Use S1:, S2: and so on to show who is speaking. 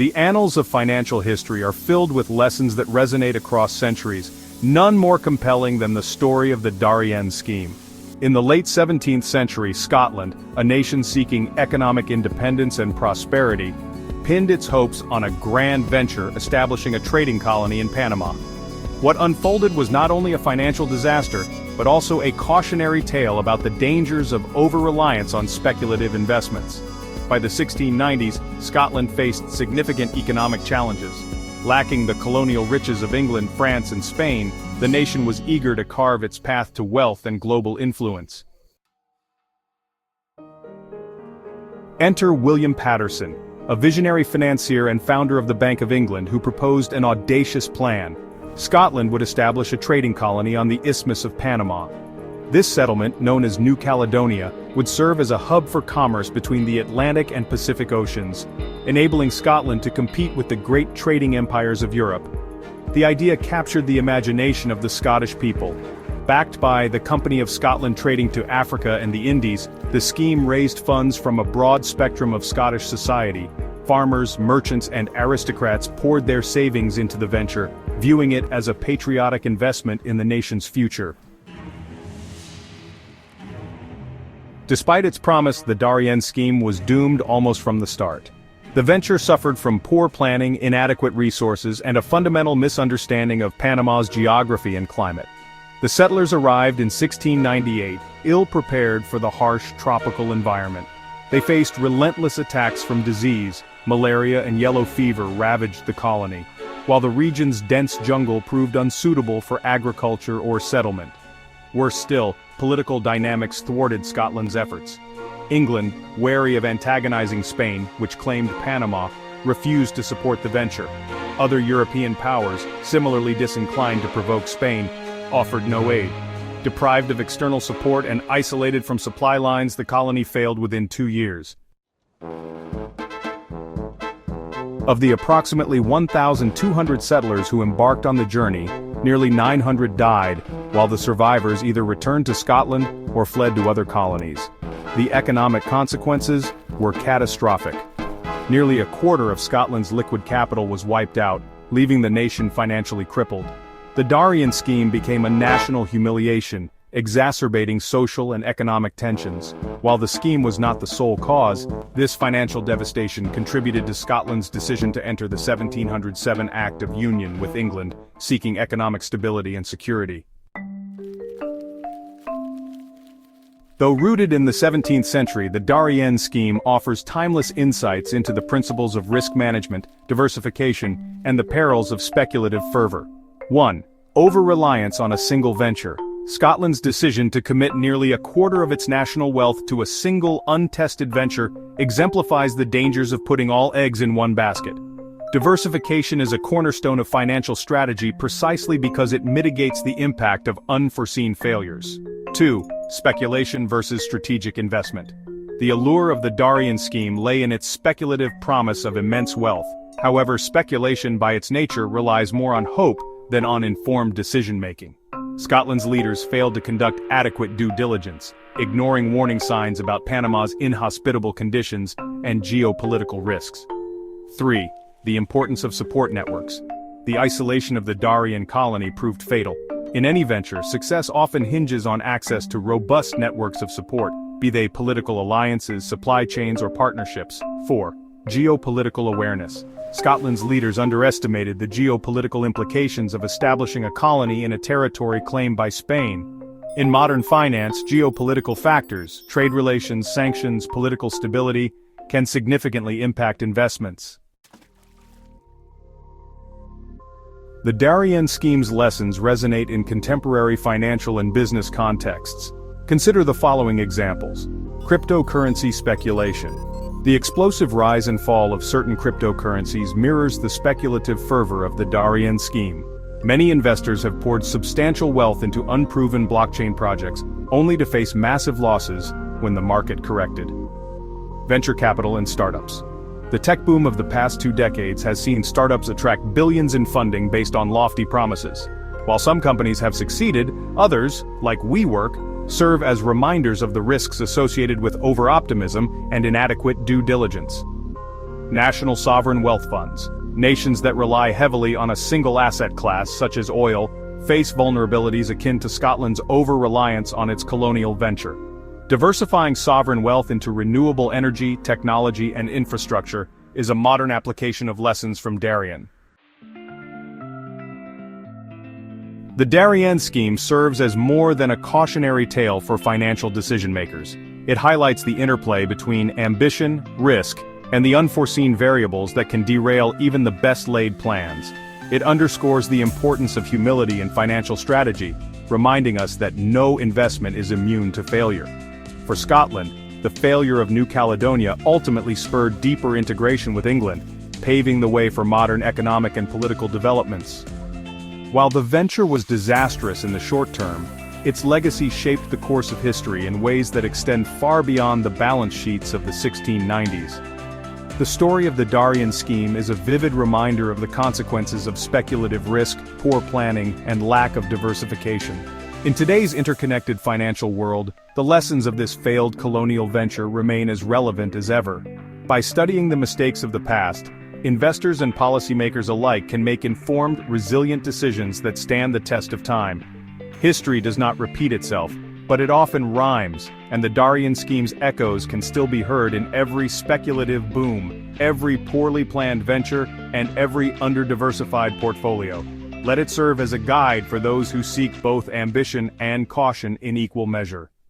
S1: The annals of financial history are filled with lessons that resonate across centuries, none more compelling than the story of the Darien Scheme. In the late 17th century, Scotland, a nation seeking economic independence and prosperity, pinned its hopes on a grand venture establishing a trading colony in Panama. What unfolded was not only a financial disaster, but also a cautionary tale about the dangers of over-reliance on speculative investments. By the 1690s, Scotland faced significant economic challenges. Lacking the colonial riches of England, France, and Spain, the nation was eager to carve its path to wealth and global influence. Enter William Paterson, a visionary financier and founder of the Bank of England who proposed an audacious plan. Scotland would establish a trading colony on the Isthmus of Panama. This settlement, known as New Caledonia, would serve as a hub for commerce between the Atlantic and Pacific Oceans, enabling Scotland to compete with the great trading empires of Europe. The idea captured the imagination of the Scottish people. Backed by the Company of Scotland trading to Africa and the Indies, the scheme raised funds from a broad spectrum of Scottish society. Farmers, merchants, and aristocrats poured their savings into the venture, viewing it as a patriotic investment in the nation's future. Despite its promise, the Darien Scheme was doomed almost from the start. The venture suffered from poor planning, inadequate resources, and a fundamental misunderstanding of Panama's geography and climate. The settlers arrived in 1698, ill-prepared for the harsh tropical environment. They faced relentless attacks from disease. Malaria and yellow fever ravaged the colony, while the region's dense jungle proved unsuitable for agriculture or settlement. Worse still, political dynamics thwarted Scotland's efforts. England, wary of antagonizing Spain, which claimed Panama, refused to support the venture. Other European powers, similarly disinclined to provoke Spain, offered no aid. Deprived of external support and isolated from supply lines, the colony failed within 2 years. Of the approximately 1,200 settlers who embarked on the journey, nearly 900 died, while the survivors either returned to Scotland or fled to other colonies. The economic consequences were catastrophic. Nearly a quarter of Scotland's liquid capital was wiped out, leaving the nation financially crippled. The Darien Scheme became a national humiliation, exacerbating social and economic tensions. While the scheme was not the sole cause, this financial devastation contributed to Scotland's decision to enter the 1707 Act of Union with England, seeking economic stability and security. Though rooted in the 17th century, the Darien Scheme offers timeless insights into the principles of risk management, diversification, and the perils of speculative fervor. 1. Over-reliance on a single venture. Scotland's decision to commit nearly a quarter of its national wealth to a single, untested venture exemplifies the dangers of putting all eggs in one basket. Diversification is a cornerstone of financial strategy precisely because it mitigates the impact of unforeseen failures. 2. Speculation versus strategic investment. The allure of the Darien Scheme lay in its speculative promise of immense wealth. However, speculation by its nature relies more on hope than on informed decision-making. Scotland's leaders failed to conduct adequate due diligence, ignoring warning signs about Panama's inhospitable conditions and geopolitical risks. 3. The importance of support networks. The isolation of the Darien colony proved fatal. In any venture, success often hinges on access to robust networks of support, be they political alliances, supply chains, or partnerships. 4. Geopolitical awareness. Scotland's leaders underestimated the geopolitical implications of establishing a colony in a territory claimed by Spain. In modern finance, geopolitical factors, trade relations, sanctions, political stability, can significantly impact investments. The Darien Scheme's lessons resonate in contemporary financial and business contexts. Consider the following examples. Cryptocurrency speculation. The explosive rise and fall of certain cryptocurrencies mirrors the speculative fervor of the Darien Scheme. Many investors have poured substantial wealth into unproven blockchain projects, only to face massive losses when the market corrected. Venture capital and startups. The tech boom of the past 2 decades has seen startups attract billions in funding based on lofty promises. While some companies have succeeded, others, like WeWork, serve as reminders of the risks associated with over-optimism and inadequate due diligence. national sovereign wealth funds. Nations that rely heavily on a single asset class, such as oil, face vulnerabilities akin to Scotland's over-reliance on its colonial venture. Diversifying sovereign wealth into renewable energy, technology, and infrastructure is a modern application of lessons from Darien. The Darien Scheme serves as more than a cautionary tale for financial decision-makers. It highlights the interplay between ambition, risk, and the unforeseen variables that can derail even the best-laid plans. It underscores the importance of humility in financial strategy, reminding us that no investment is immune to failure. For Scotland, the failure of New Caledonia ultimately spurred deeper integration with England, paving the way for modern economic and political developments. While the venture was disastrous in the short term, its legacy shaped the course of history in ways that extend far beyond the balance sheets of the 1690s. The story of the Darien Scheme is a vivid reminder of the consequences of speculative risk, poor planning, and lack of diversification. In today's interconnected financial world, the lessons of this failed colonial venture remain as relevant as ever. By studying the mistakes of the past, investors and policymakers alike can make informed, resilient decisions that stand the test of time. History does not repeat itself, but it often rhymes, and the Darien Scheme's echoes can still be heard in every speculative boom, every poorly planned venture, and every under-diversified portfolio. Let it serve as a guide for those who seek both ambition and caution in equal measure.